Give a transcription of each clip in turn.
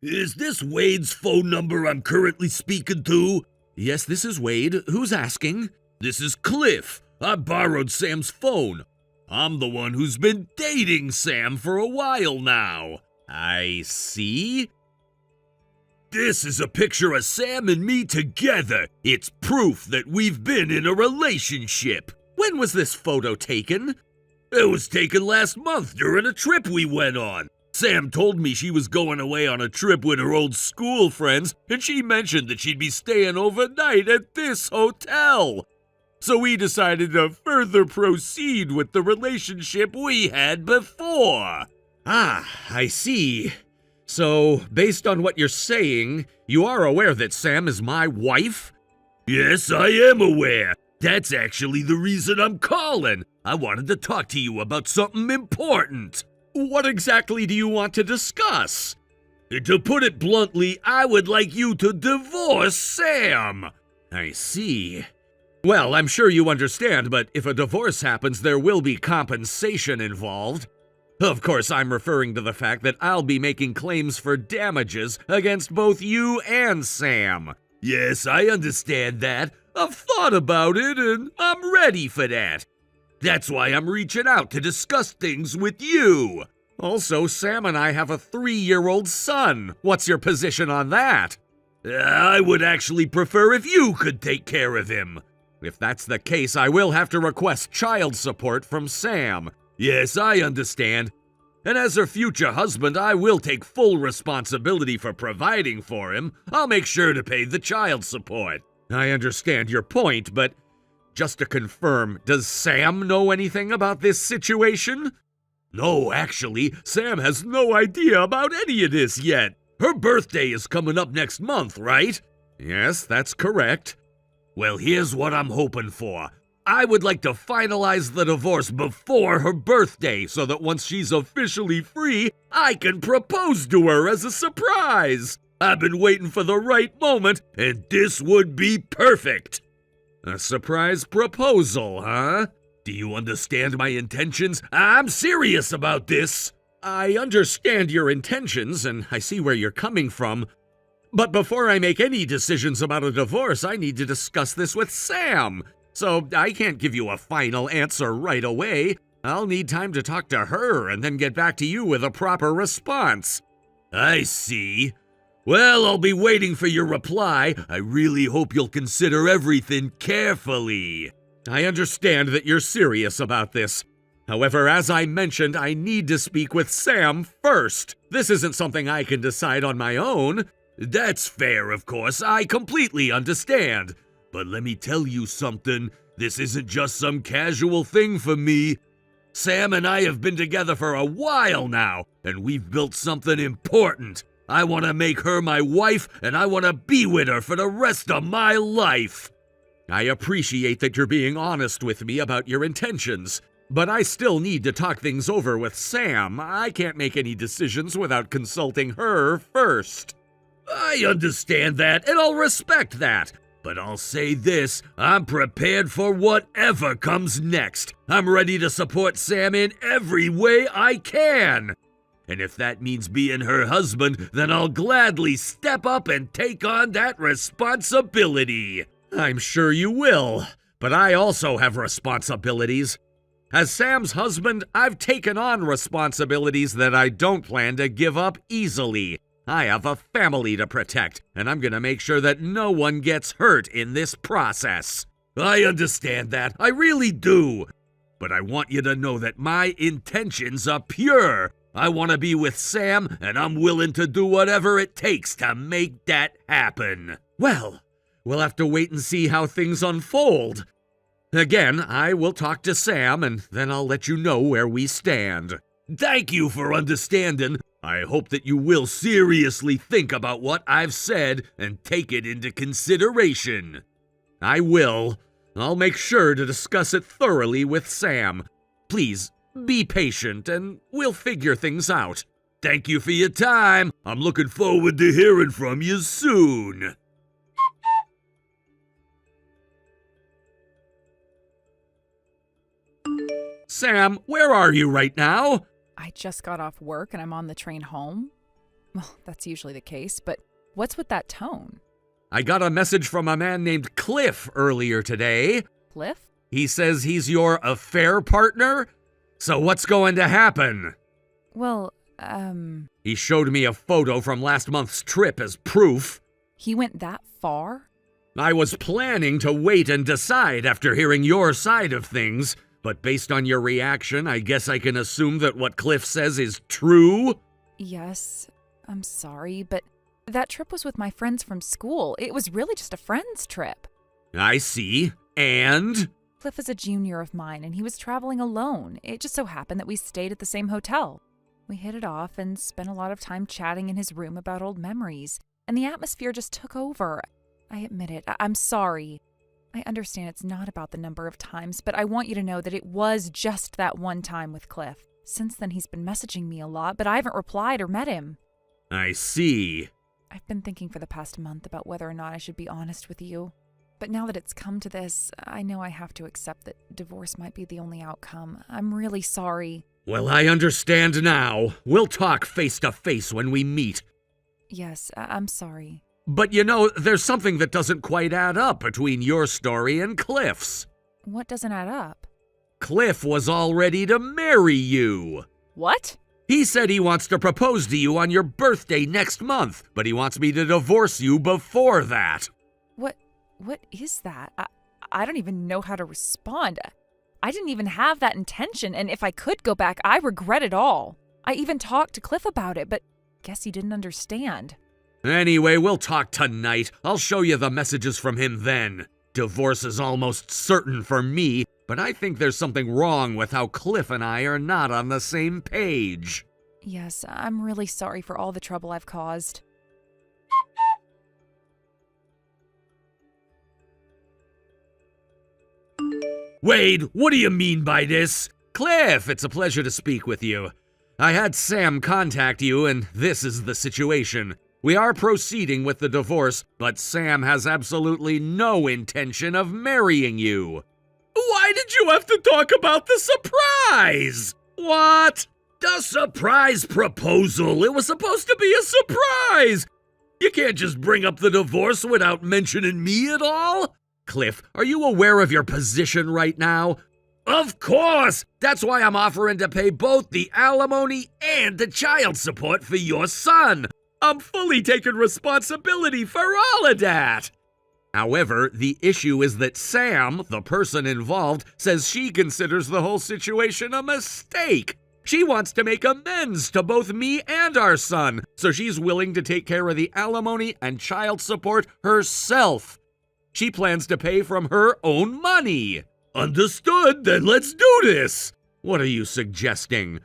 Is this Wade's phone number I'm currently speaking to? Yes, this is Wade. Who's asking? This is Cliff. I borrowed Sam's phone. I'm the one who's been dating Sam for a while now. I see. This is a picture of Sam and me together. It's proof that we've been in a relationship. When was this photo taken? It was taken last month during a trip we went on. Sam told me she was going away on a trip with her old school friends, and she mentioned that she'd be staying overnight at this hotel. So we decided to further proceed with the relationship we had before. Ah, I see. So, based on what you're saying, you are aware that Sam is my wife? Yes, I am aware. That's actually the reason I'm calling. I wanted to talk to you about something important. What exactly do you want to discuss? To put it bluntly, I would like you to divorce Sam. I see. Well, I'm sure you understand, but if a divorce happens, there will be compensation involved. Of course, I'm referring to the fact that I'll be making claims for damages against both you and Sam. Yes, I understand that. I've thought about it, and I'm ready for that. That's why I'm reaching out to discuss things with you. Also, Sam and I have a 3-year-old son. What's your position on that? I would actually prefer if you could take care of him. If that's the case, I will have to request child support from Sam. Yes, I understand. And as her future husband, I will take full responsibility for providing for him. I'll make sure to pay the child support. I understand your point, but just to confirm, does Sam know anything about this situation? No, actually, Sam has no idea about any of this yet. Her birthday is coming up next month, right? Yes, that's correct. Well, here's what I'm hoping for. I would like to finalize the divorce before her birthday so that once she's officially free, I can propose to her as a surprise. I've been waiting for the right moment, and this would be perfect. A surprise proposal, huh? Do you understand my intentions? I'm serious about this. I understand your intentions, and I see where you're coming from. But before I make any decisions about a divorce, I need to discuss this with Sam. So I can't give you a final answer right away. I'll need time to talk to her and then get back to you with a proper response. I see. Well, I'll be waiting for your reply. I really hope you'll consider everything carefully. I understand that you're serious about this. However, as I mentioned, I need to speak with Sam first. This isn't something I can decide on my own. That's fair, of course. I completely understand. But let me tell you something. This isn't just some casual thing for me. Sam and I have been together for a while now, and we've built something important. I want to make her my wife, and I want to be with her for the rest of my life. I appreciate that you're being honest with me about your intentions, but I still need to talk things over with Sam. I can't make any decisions without consulting her first. I understand that, and I'll respect that. But I'll say this, I'm prepared for whatever comes next. I'm ready to support Sam in every way I can. And if that means being her husband, then I'll gladly step up and take on that responsibility. I'm sure you will, but I also have responsibilities. As Sam's husband, I've taken on responsibilities that I don't plan to give up easily. I have a family to protect, and I'm gonna make sure that no one gets hurt in this process. I understand that, I really do. But I want you to know that my intentions are pure. I want to be with Sam, and I'm willing to do whatever it takes to make that happen. Well, we'll have to wait and see how things unfold. Again, I will talk to Sam, and then I'll let you know where we stand. Thank you for understanding. I hope that you will seriously think about what I've said and take it into consideration. I will. I'll make sure to discuss it thoroughly with Sam. Please, be patient, and we'll figure things out. Thank you for your time. I'm looking forward to hearing from you soon. Sam, where are you right now? I just got off work and I'm on the train home. Well, that's usually the case, but what's with that tone? I got a message from a man named Cliff earlier today. Cliff? He says he's your affair partner? So what's going to happen? Well, He showed me a photo from last month's trip as proof. he went that far? I was planning to wait and decide after hearing your side of things, but based on your reaction, I guess I can assume that what Cliff says is true? Yes, I'm sorry, but that trip was with my friends from school. It was really just a friend's trip. I see. And? Cliff is a junior of mine, and he was traveling alone. It just so happened that we stayed at the same hotel. We hit it off and spent a lot of time chatting in his room about old memories, and the atmosphere just took over. I admit it. I'm sorry. I understand it's not about the number of times, but I want you to know that it was just that one time with Cliff. Since then, he's been messaging me a lot, but I haven't replied or met him. I see. I've been thinking for the past month about whether or not I should be honest with you. But now that it's come to this, I know I have to accept that divorce might be the only outcome. I'm really sorry. Well, I understand now. We'll talk face to face when we meet. Yes, I'm sorry. But you know, there's something that doesn't quite add up between your story and Cliff's. What doesn't add up? Cliff was all ready to marry you. What? He said he wants to propose to you on your birthday next month, but he wants me to divorce you before that. What is that? I don't even know how to respond. I didn't even have that intention, and if I could go back, I regret it all. I even talked to Cliff about it, but guess he didn't understand. Anyway, we'll talk tonight. I'll show you the messages from him then. Divorce is almost certain for me, but I think there's something wrong with how Cliff and I are not on the same page. Yes, I'm really sorry for all the trouble I've caused. Wade, what do you mean by this? Cliff, it's a pleasure to speak with you. I had Sam contact you, and this is the situation. We are proceeding with the divorce, but Sam has absolutely no intention of marrying you. Why did you have to talk about the surprise? What? The surprise proposal. It was supposed to be a surprise. You can't just bring up the divorce without mentioning me at all. Cliff, are you aware of your position right now? Of course! That's why I'm offering to pay both the alimony and the child support for your son. I'm fully taking responsibility for all of that. However, the issue is that Sam, the person involved, says she considers the whole situation a mistake. She wants to make amends to both me and our son, so she's willing to take care of the alimony and child support herself. She plans to pay from her own money. Understood, then let's do this. What are you suggesting?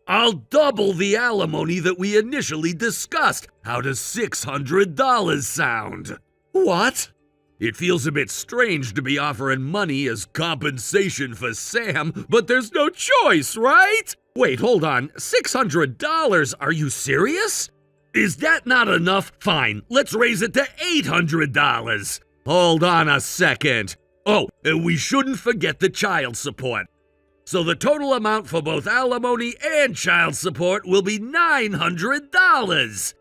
I'll double the alimony that we initially discussed. How does $600 sound? What? It feels a bit strange to be offering money as compensation for Sam, but there's no choice, right? Wait, hold on. $600? Are you serious? Is that not enough? Fine, let's raise it to $800. Hold on a second. Oh, and we shouldn't forget the child support. So the total amount for both alimony and child support will be $900.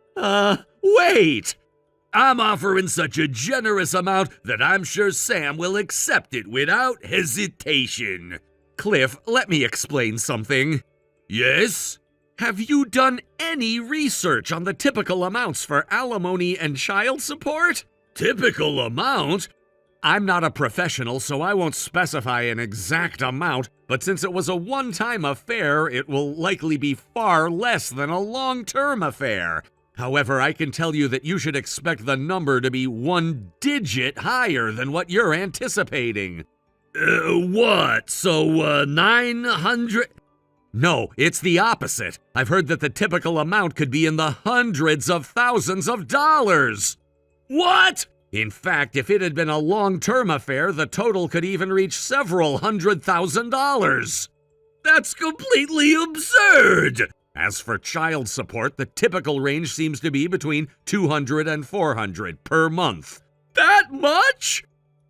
Wait! I'm offering such a generous amount that I'm sure Sam will accept it without hesitation. Cliff, let me explain something. Yes? Have you done any research on the typical amounts for alimony and child support? Typical amount? I'm not a professional, so I won't specify an exact amount, but since it was a one-time affair, it will likely be far less than a long-term affair. However, I can tell you that you should expect the number to be 1 digit higher than what you're anticipating. What? So, 900? No, it's the opposite. I've heard that the typical amount could be in the hundreds of thousands of dollars. What? In fact, if it had been a long-term affair, the total could even reach several $100,000. That's completely absurd! As for child support, the typical range seems to be between $200 and $400 per month. That much?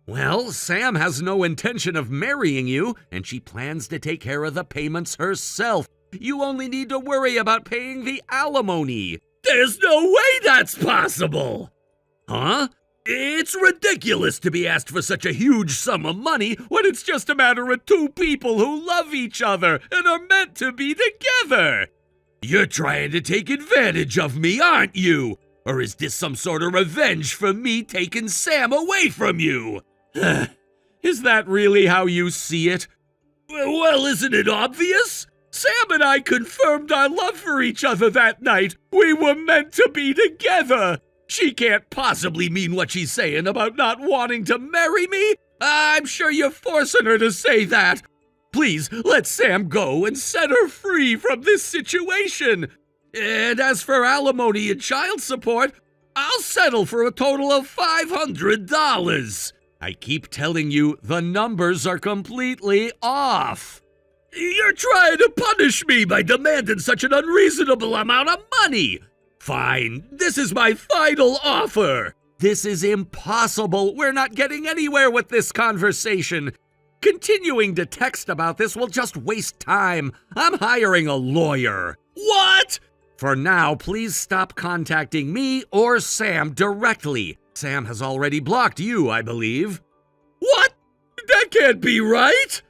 Well, Sam has no intention of marrying you, and she plans to take care of the payments herself. You only need to worry about paying the alimony. There's no way that's possible! Huh? It's ridiculous to be asked for such a huge sum of money when it's just a matter of two people who love each other and are meant to be together! You're trying to take advantage of me, aren't you? Or is this some sort of revenge for me taking Sam away from you? Is that really how you see it? Well, isn't it obvious? Sam and I confirmed our love for each other that night. We were meant to be together. She can't possibly mean what she's saying about not wanting to marry me. I'm sure you're forcing her to say that. Please, let Sam go and set her free from this situation. And as for alimony and child support, I'll settle for a total of $500. I keep telling you, the numbers are completely off. You're trying to punish me by demanding such an unreasonable amount of money. Fine, this is my final offer. This is impossible. We're not getting anywhere with this conversation. Continuing to text about this will just waste time. I'm hiring a lawyer. What? For now, please stop contacting me or Sam directly. Sam has already blocked you, I believe. What? That can't be right.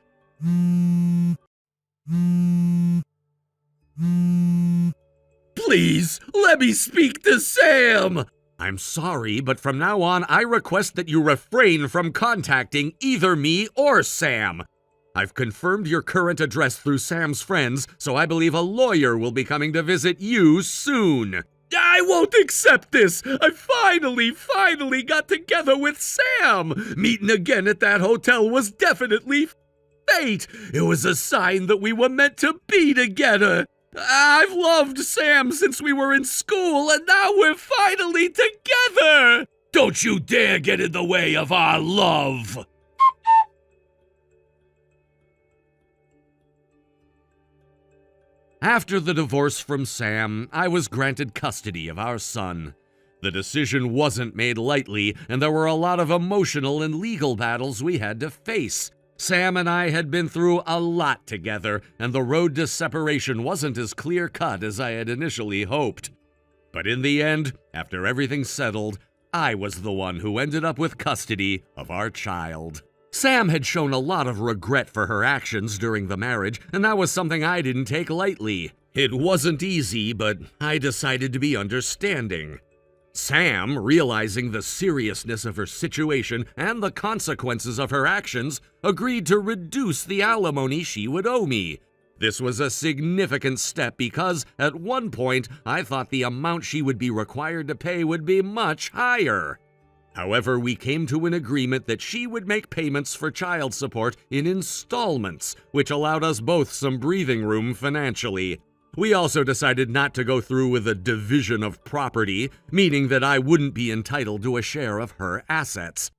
Please, let me speak to Sam. I'm sorry, but from now on, I request that you refrain from contacting either me or Sam. I've confirmed your current address through Sam's friends, so I believe a lawyer will be coming to visit you soon. I won't accept this. I finally got together with Sam. Meeting again at that hotel was definitely fate. It was a sign that we were meant to be together. I've loved Sam since we were in school, and now we're finally together. Don't you dare get in the way of our love. After the divorce from Sam, I was granted custody of our son. The decision wasn't made lightly, and there were a lot of emotional and legal battles we had to face. Sam and I had been through a lot together, and the road to separation wasn't as clear-cut as I had initially hoped. But in the end, after everything settled, I was the one who ended up with custody of our child. Sam had shown a lot of regret for her actions during the marriage, and that was something I didn't take lightly. It wasn't easy, but I decided to be understanding. Sam, realizing the seriousness of her situation and the consequences of her actions, agreed to reduce the alimony she would owe me. This was a significant step because, at one point, I thought the amount she would be required to pay would be much higher. However, we came to an agreement that she would make payments for child support in installments, which allowed us both some breathing room financially. We also decided not to go through with a division of property, meaning that I wouldn't be entitled to a share of her assets.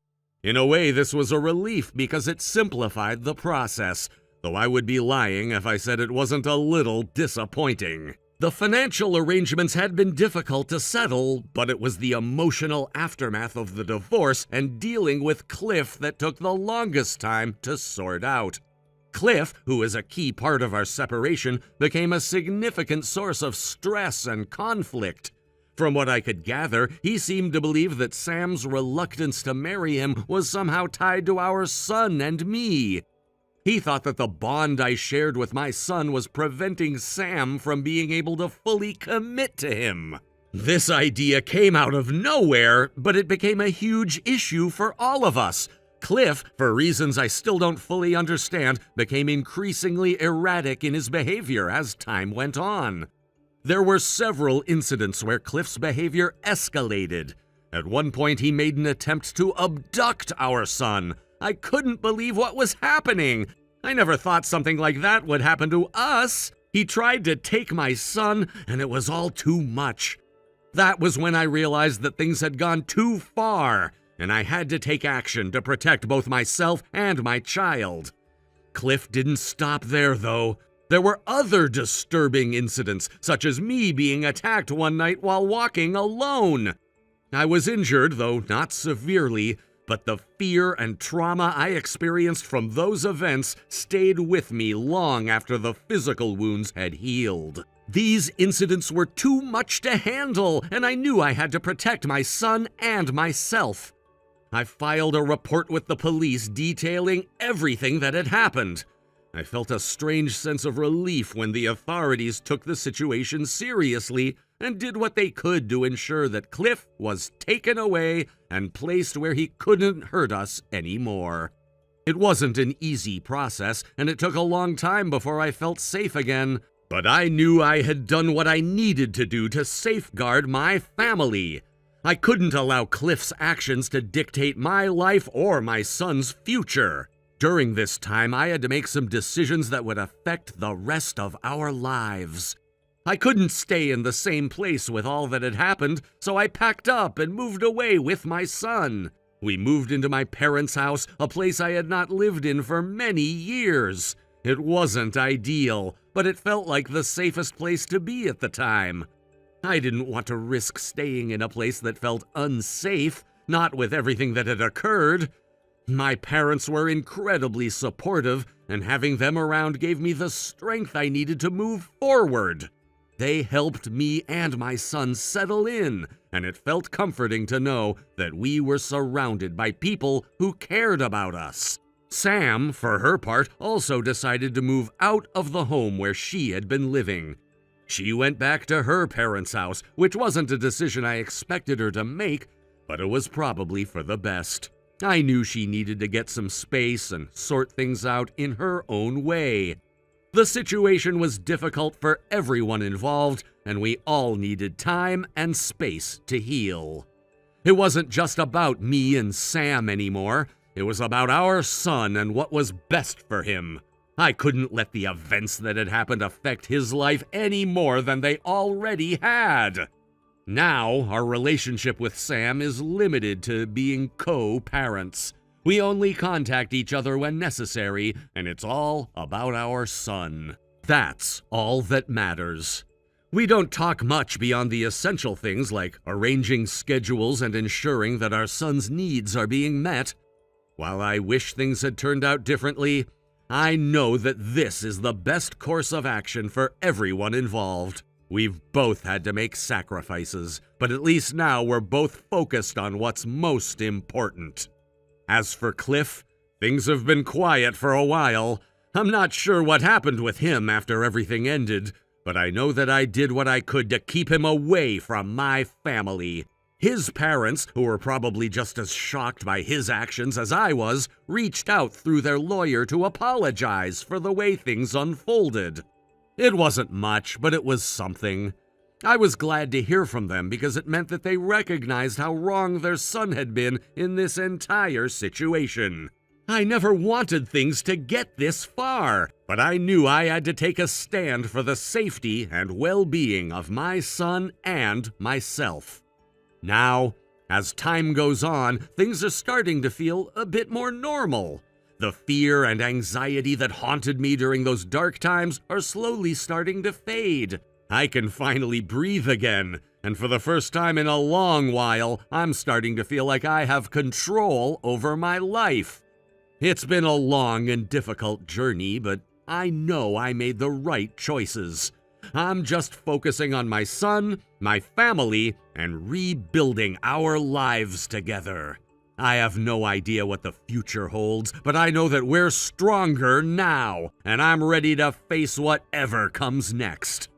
In a way, this was a relief because it simplified the process, though I would be lying if I said it wasn't a little disappointing. The financial arrangements had been difficult to settle, but it was the emotional aftermath of the divorce and dealing with Cliff that took the longest time to sort out. Cliff, who is a key part of our separation, became a significant source of stress and conflict. From what I could gather, he seemed to believe that Sam's reluctance to marry him was somehow tied to our son and me. He thought that the bond I shared with my son was preventing Sam from being able to fully commit to him. This idea came out of nowhere, but it became a huge issue for all of us. Cliff, for reasons I still don't fully understand, became increasingly erratic in his behavior as time went on. There were several incidents where Cliff's behavior escalated. At one point, he made an attempt to abduct our son. I couldn't believe what was happening. I never thought something like that would happen to us. He tried to take my son, and it was all too much. That was when I realized that things had gone too far, and I had to take action to protect both myself and my child. Cliff didn't stop there, though. There were other disturbing incidents, such as me being attacked one night while walking alone. I was injured, though not severely, but the fear and trauma I experienced from those events stayed with me long after the physical wounds had healed. These incidents were too much to handle, and I knew I had to protect my son and myself. I filed a report with the police detailing everything that had happened. I felt a strange sense of relief when the authorities took the situation seriously and did what they could to ensure that Cliff was taken away and placed where he couldn't hurt us anymore. It wasn't an easy process, and it took a long time before I felt safe again, but I knew I had done what I needed to do to safeguard my family. I couldn't allow Cliff's actions to dictate my life or my son's future. During this time, I had to make some decisions that would affect the rest of our lives. I couldn't stay in the same place with all that had happened, so I packed up and moved away with my son. We moved into my parents' house, a place I had not lived in for many years. It wasn't ideal, but it felt like the safest place to be at the time. I didn't want to risk staying in a place that felt unsafe, not with everything that had occurred. My parents were incredibly supportive, and having them around gave me the strength I needed to move forward. They helped me and my son settle in, and it felt comforting to know that we were surrounded by people who cared about us. Sam, for her part, also decided to move out of the home where she had been living. She went back to her parents' house, which wasn't a decision I expected her to make, but it was probably for the best. I knew she needed to get some space and sort things out in her own way. The situation was difficult for everyone involved, and we all needed time and space to heal. It wasn't just about me and Sam anymore. It was about our son and what was best for him. I couldn't let the events that had happened affect his life any more than they already had. Now, our relationship with Sam is limited to being co-parents. We only contact each other when necessary, and it's all about our son. That's all that matters. We don't talk much beyond the essential things like arranging schedules and ensuring that our son's needs are being met. While I wish things had turned out differently, I know that this is the best course of action for everyone involved. We've both had to make sacrifices, but at least now we're both focused on what's most important. As for Cliff, things have been quiet for a while. I'm not sure what happened with him after everything ended, but I know that I did what I could to keep him away from my family. His parents, who were probably just as shocked by his actions as I was, reached out through their lawyer to apologize for the way things unfolded. It wasn't much, but it was something. I was glad to hear from them because it meant that they recognized how wrong their son had been in this entire situation. I never wanted things to get this far, but I knew I had to take a stand for the safety and well-being of my son and myself. Now, as time goes on, things are starting to feel a bit more normal. The fear and anxiety that haunted me during those dark times are slowly starting to fade. I can finally breathe again, and for the first time in a long while, I'm starting to feel like I have control over my life. It's been a long and difficult journey, but I know I made the right choices. I'm just focusing on my son, my family, and rebuilding our lives together. I have no idea what the future holds, but I know that we're stronger now, and I'm ready to face whatever comes next.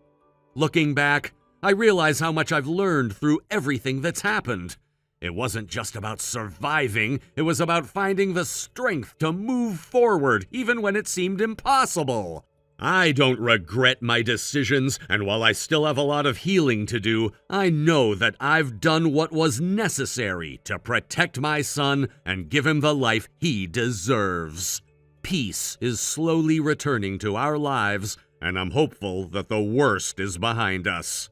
Looking back, I realize how much I've learned through everything that's happened. It wasn't just about surviving, it was about finding the strength to move forward even when it seemed impossible. I don't regret my decisions, and while I still have a lot of healing to do, I know that I've done what was necessary to protect my son and give him the life he deserves. Peace is slowly returning to our lives, and I'm hopeful that the worst is behind us.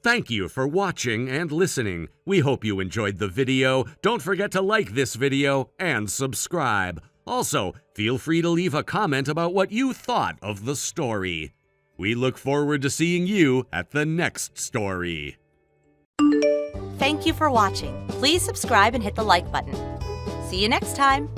Thank you for watching and listening. We hope you enjoyed the video. Don't forget to like this video and subscribe. Also, feel free to leave a comment about what you thought of the story. We look forward to seeing you at the next story. Thank you for watching. Please subscribe and hit the like button. See you next time.